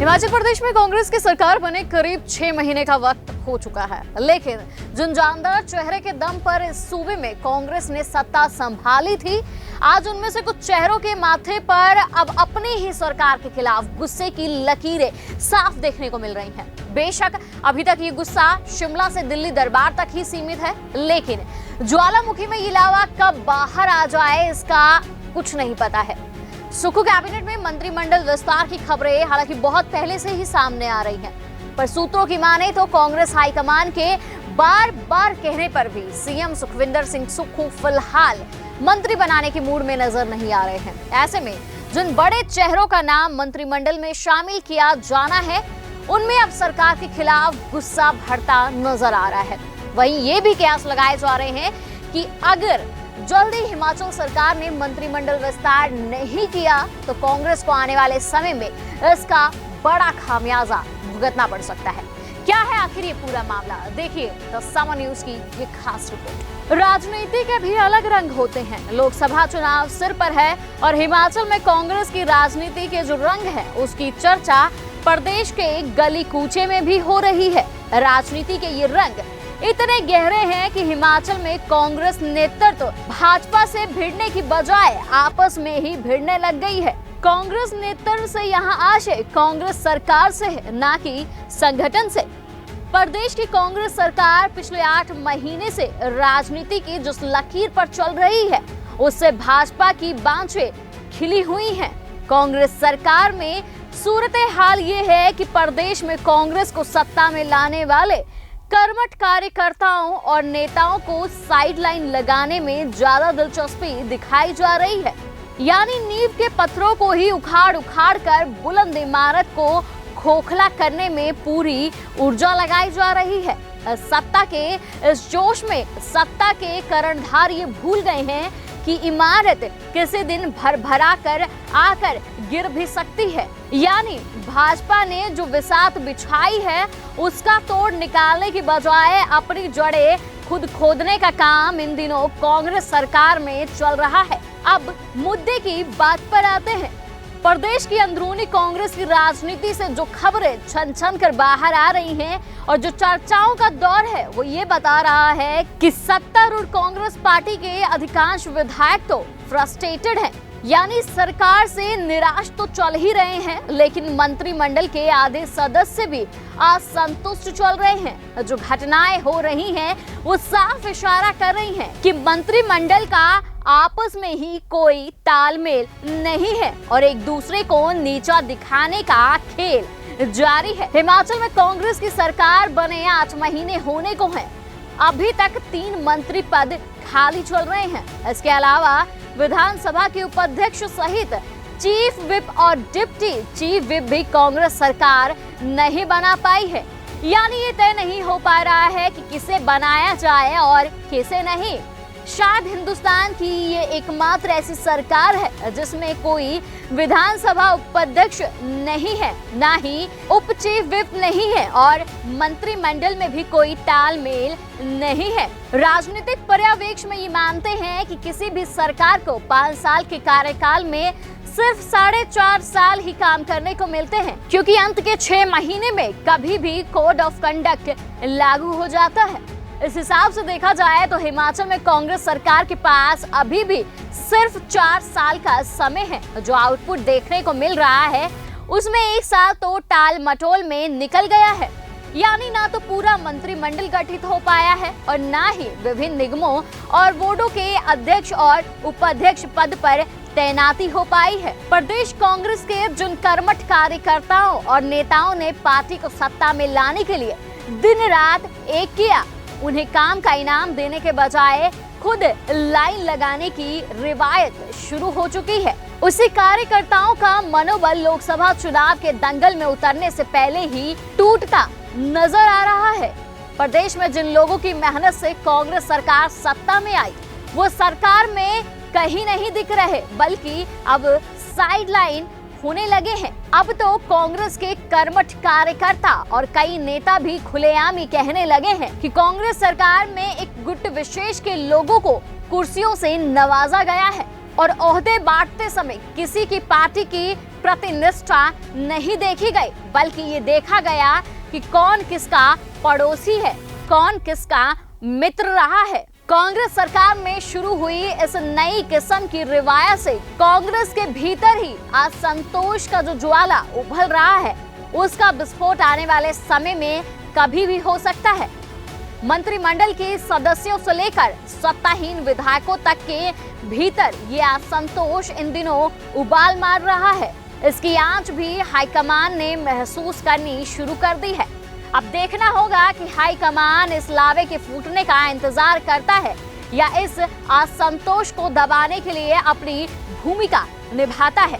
हिमाचल प्रदेश में कांग्रेस की सरकार बने करीब 6 महीने का वक्त हो चुका है, लेकिन जिन जानदार चेहरे के दम पर इस सूबे में कांग्रेस ने सत्ता संभाली थी, आज उनमें से कुछ चेहरों के माथे पर अब अपनी ही सरकार के खिलाफ गुस्से की लकीरें साफ देखने को मिल रही हैं। बेशक अभी तक ये गुस्सा शिमला से दिल्ली दरबार तक ही सीमित है, लेकिन ज्वालामुखी में ये लावा कब बाहर आ जाए इसका कुछ नहीं पता है। सुक्खू कैबिनेट में मंत्रिमंडल विस्तार की खबरें हालांकि बहुत पहले से ही सामने आ रही हैं, पर सूत्रों की माने तो कांग्रेस हाईकमान के बार बार कहने पर भी सीएम सुखविंदर सिंह सुक्खू फिलहाल मंत्री बनाने के मूड में नजर नहीं आ रहे हैं। ऐसे में जिन बड़े चेहरों का नाम मंत्रिमंडल में शामिल किया जाना है, उनमें अब सरकार के खिलाफ गुस्सा भरता नजर आ रहा है। वहीं ये भी कयास लगाए जा रहे हैं कि अगर जल्दी हिमाचल सरकार ने मंत्रिमंडल विस्तार नहीं किया तो कांग्रेस को आने वाले समय में इसका बड़ा खामियाजा भुगतना पड़ सकता है। क्या है आखिर ये पूरा मामला, देखिए द समर न्यूज की ये खास रिपोर्ट। राजनीति के भी अलग रंग होते हैं। लोकसभा चुनाव सिर पर है और हिमाचल में कांग्रेस की राजनीति के जो रंग है उसकी चर्चा प्रदेश के गली कूचे में भी हो रही है। राजनीति के ये रंग इतने गहरे हैं कि हिमाचल में कांग्रेस नेतृत्व भाजपा से भिड़ने की बजाय आपस में ही भिड़ने लग गई है। कांग्रेस नेतृत्व से यहाँ आशय कांग्रेस सरकार से है, ना कि संगठन से। प्रदेश की कांग्रेस सरकार पिछले 8 महीने से राजनीति की जिस लकीर पर चल रही है, उससे भाजपा की बांछें खिली हुई हैं। कांग्रेस सरकार में सूरत हाल ये है कि प्रदेश में कांग्रेस को सत्ता में लाने वाले कर्मठ कार्यकर्ताओं और नेताओं को साइडलाइन लगाने में ज्यादा दिलचस्पी दिखाई जा रही है। यानी नींव के पत्थरों को ही उखाड़ उखाड़ कर बुलंद इमारत को खोखला करने में पूरी ऊर्जा लगाई जा रही है। सत्ता के इस जोश में सत्ता के कर्णधार ये भूल गए हैं कि इमारत किसी दिन भरभरा कर आकर गिर भी सकती है। यानी भाजपा ने जो विसात बिछाई है उसका तोड़ निकालने की बजाय अपनी जड़ें खुद खोदने का काम इन दिनों कांग्रेस सरकार में चल रहा है। अब मुद्दे की बात पर आते हैं। प्रदेश की अंदरूनी कांग्रेस की राजनीति से जो खबरें छन छन कर बाहर आ रही हैं और जो चर्चाओं का दौर है, वो ये बता रहा है कि सत्तारूढ़ कांग्रेस पार्टी के अधिकांश विधायक तो फ्रस्ट्रेटेड हैं। यानी सरकार से निराश तो चल ही रहे हैं, लेकिन मंत्रिमंडल के आधे सदस्य भी असंतुष्ट चल रहे हैं। जो घटनाएं हो रही हैं वो साफ इशारा कर रही हैं कि मंत्रिमंडल का आपस में ही कोई तालमेल नहीं है और एक दूसरे को नीचा दिखाने का खेल जारी है। हिमाचल में कांग्रेस की सरकार बने 8 महीने होने को हैं। अभी तक 3 मंत्री पद खाली चल रहे हैं। इसके अलावा विधानसभा के उपाध्यक्ष सहित चीफ विप और डिप्टी चीफ विप भी कांग्रेस सरकार नहीं बना पाई है। यानी ये तय नहीं हो पा रहा है कि किसे बनाया जाए और किसे नहीं। शायद हिंदुस्तान की ये एकमात्र ऐसी सरकार है जिसमें कोई विधानसभा उपाध्यक्ष नहीं है, ना ही उप चीफ विप नहीं है और मंत्रिमंडल में भी कोई तालमेल नहीं है। राजनीतिक पर्यवेक्षक में ये मानते हैं कि किसी भी सरकार को 5 साल के कार्यकाल में सिर्फ 4.5 साल ही काम करने को मिलते हैं, क्योंकि अंत के 6 महीने में कभी भी कोड ऑफ कंडक्ट लागू हो जाता है। इस हिसाब से देखा जाए तो हिमाचल में कांग्रेस सरकार के पास अभी भी सिर्फ 4 साल का समय है। जो आउटपुट देखने को मिल रहा है उसमें 1 साल तो टाल मटोल में निकल गया है। यानी ना तो पूरा मंत्रिमंडल गठित हो पाया है और ना ही विभिन्न निगमों और बोर्डों के अध्यक्ष और उपाध्यक्ष पद पर तैनाती हो पाई है। प्रदेश कांग्रेस के जिन कर्मठ कार्यकर्ताओं और नेताओं ने पार्टी को सत्ता में लाने के लिए दिन रात एक किया, उन्हें काम का इनाम देने के बजाय खुद लाइन लगाने की रिवायत शुरू हो चुकी है। उसी कार्यकर्ताओं का मनोबल लोकसभा चुनाव के दंगल में उतरने से पहले ही टूटता नजर आ रहा है। प्रदेश में जिन लोगों की मेहनत से कांग्रेस सरकार सत्ता में आई, वो सरकार में कहीं नहीं दिख रहे, बल्कि अब साइडलाइन होने लगे हैं। अब तो कांग्रेस के कर्मठ कार्यकर्ता और कई नेता भी खुलेआम ही कहने लगे हैं कि कांग्रेस सरकार में एक गुट विशेष के लोगों को कुर्सियों से नवाजा गया है और ओहदे बांटते समय किसी की पार्टी की प्रति निष्ठा नहीं देखी गई, बल्कि ये देखा गया कि कौन किसका पड़ोसी है, कौन किसका मित्र रहा है। कांग्रेस सरकार में शुरू हुई इस नई किस्म की रिवायत से कांग्रेस के भीतर ही असंतोष का जो ज्वाला उभल रहा है, उसका विस्फोट आने वाले समय में कभी भी हो सकता है। मंत्रिमंडल के सदस्यों से लेकर सत्ताहीन विधायकों तक के भीतर ये असंतोष इन दिनों उबाल मार रहा है। इसकी आंच भी हाईकमान ने महसूस करनी शुरू कर दी है। अब देखना होगा कि हाईकमान इस लावे के फूटने का इंतजार करता है या इस असंतोष को दबाने के लिए अपनी भूमिका निभाता है।